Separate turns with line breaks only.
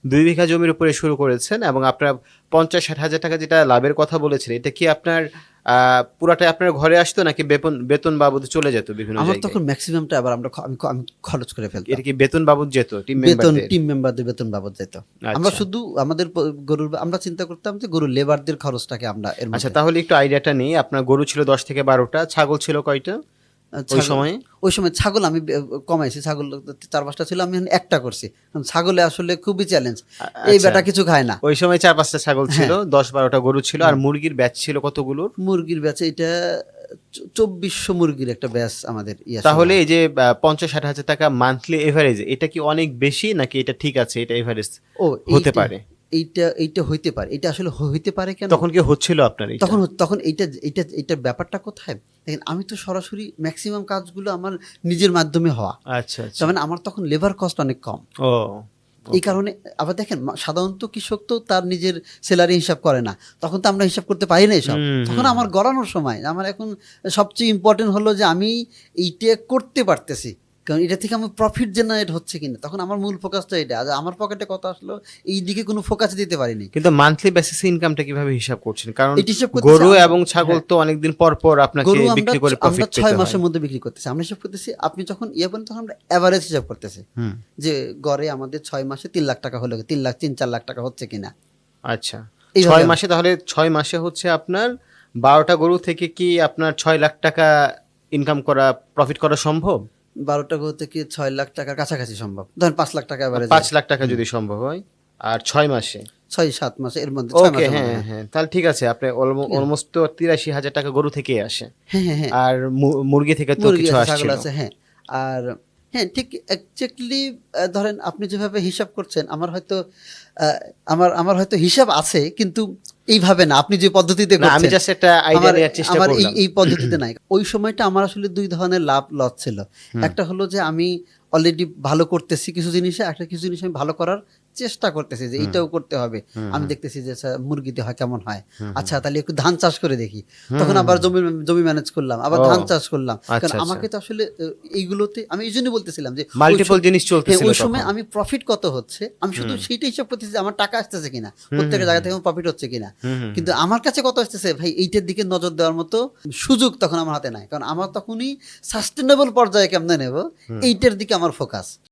২ বিঘা জমির উপরে শুরু করেছেন এবং আপনার ৫০-৬০ হাজার টাকা যেটা লাভের কথা বলেছিলেন, এটা কি আপনার পুরাটাই আপনার ঘরে আসতো নাকি বেতন বাবদ চলে যেত বিভিন্ন
আমার
জায়গায়?
তখন ম্যাক্সিমামটা আবার আমি খরচ করে ফেলতাম।
এটা কি বেতন বাবদ যেত
টিম মেম্বারদের বেতন বাবদ যেত। আমরা
আচ্ছা।
শুধু আমাদের আমরা চিন্তা করতাম যে গরুর লেবারদের খরচটাকে আমরা এর
আচ্ছা,
মধ্যে
তাহলে একটু আইডিয়াটা নেই। আপনার গরু ছিল ১০ থেকে ১২টা, ছাগল ছিল কয়টা ওই
ছাগল
সময়ে?
ওই সময় ছাগল আমি কমাইছি। ছাগল ৪-৫টা ছিল, আমি এখন একটা করছি। কারণ ছাগলে আসলে খুবই চ্যালেঞ্জ। এই
আচ্ছা।
বেটা কিছু খায় না।
ওই সময় ৪-৫টা ছাগল ছিল,
হ্যাঁ।
১০-১২টা গরু ছিল। আর
হুম।
মুরগির ব্যাচ ছিল কতগুলোর?
মুরগির ব্যাচে এটা ২৪০০ মুরগির একটা ব্যাচ আমাদের ছিল।
তাহলে এই যে ৫০-৬০ হাজার টাকা মান্থলি এভারেজ, এটা কি অনেক বেশি নাকি এটা ঠিক আছে, এটা এভারেজ
ও
হতে পারে?
এইটা হইতে পারে। এটা আসলে হইতে পারে কেন?
তখন কি হচ্ছিল আপনার এটা?
তখন এইটার ব্যাপারটা কোথায়? দেখেন, আমি তো সরাসরি ম্যাক্সিমাম কাজগুলো আমার নিজের মাধ্যমে হওয়া।
আচ্ছা, আচ্ছা।
তার মানে আমার তখন লেবার কস্ট অনেক কম।
ও,
এই কারণে আবার দেখেন, সাধারণত কৃষক তো তার নিজের স্যালারি হিসাব করে না। তখন তো আমরা হিসাব করতে পারি না এসব। তখন আমার গড়ানোর সময়। আমার এখন সবচেয়ে ইম্পর্টেন্ট হলো যে আমি এইটা করতে পারতেছি। কারণ এটা থেকে আমার প্রফিট জেনারেট হচ্ছে কিনা। তখন আমার মূল ফোকাসটা এটা। আর আমার পকেটে কত আসলো এই দিকে কোনো ফোকাস দিতে পারিনি।
কিন্তু মান্থলি বেসিসে ইনকামটা কিভাবে হিসাব করছেন? কারণ
এটা হিসাব করতেছি
গরু এবং ছাগল তো অনেকদিন পর পর আপনাকে
গরু
বিক্রি করে
আমরা
প্রফিট
৬
পেতে হয়।
মাসের মধ্যে বিক্রি করতেছি। আমরা হিসাব করতেছি, আপনি যখন বলেন তখন আমরা এভারেজ হিসাব করতেছি। যে গড়ে আমাদের ৬ মাসে ৩ লাখ টাকা হলো, ৩ লাখ ৩-৪ লাখ টাকা হচ্ছে কিনা।
আচ্ছা।
এইভাবে
৬ মাসে, তাহলে ৬ মাসে হচ্ছে আপনার ১২টা গরু থেকে কি আপনার ৬ লাখ টাকা ইনকাম করা, প্রফিট করা সম্ভব?
১২টা গরু থেকে ৬ লাখ টাকার কাছাকাছি সম্ভব। ধরেন ৫ লাখ টাকা এভারেজ।
৫ লাখ টাকা যদি সম্ভব হয় আর ৬ মাসে?
৬-৭ মাসে এর মধ্যে ৬
ওকে,
মাসের মধ্যে।
হ্যাঁ, হ্যাঁ। তাহলে ঠিক আছে। আপনার অলমোস্ট তো ৮৩,০০০ টাকা গরু থেকেই আসে।
হ্যাঁ, হ্যাঁ, হ্যাঁ।
আর মুরগি থেকে তো
মুরগি
কিছু
আছে, ছাগল
আসছিল।
আছে, হ্যাঁ। আর হ্যাঁ, ঠিক এক্সাক্টলি ধরেন আপনি যেভাবে হিসাব করছেন আমার হয়তো আমার হয়তো হিসাব আছে, কিন্তু এইভাবে না। আপনি যে পদ্ধতিতে
না, আমি
করছেন
জাস্ট একটা আইডিয়া নেওয়ার চেষ্টা
আমার
করলাম।
এই পদ্ধতিতে নাই। ওই সময়টা আমার আসলে ২ ধরনের লাভ লস ছিল। একটা হলো যে আমি অলরেডি ভালো করতেছি কিছু জিনিসে, কিছু জিনিস আমি ভালো করার চেষ্টা করতেছি যে এইটাও করতে হবে। আমি দেখতেছি যে আচ্ছা মুরগিতে হয় কেমন হয়। আচ্ছা তাহলে একটু ধান চাষ করে দেখি। তখন আবার জমি ম্যানেজ করলাম, আবার ধান চাষ করলাম। কারণ
আচ্ছা, আচ্ছা।
আমাকে তো আসলে এইগুলোতে আমি এইজন্যই বলতেছিলাম যে
মাল্টিপল জিনিস চলতেছিল
ওই
তখন।
সময় আমি প্রফিট কত হচ্ছে আমি শুধু সেইটা হিসাব করতেছি যে আমার টাকা আসতেছে কিনা, প্রত্যেক জায়গা থেকে আমার প্রফিট হচ্ছে কিনা। কিন্তু আমার কাছে কত আসতেছে ভাই, এইটার দিকে নজর দেওয়ার মতো সুযোগ তখন আমার হাতে নাই। কারণ আমার তখনই সাস্টেনেবল পর্যায়ে কেমনে নেব, এইটার দিকে আমার ফোকাস।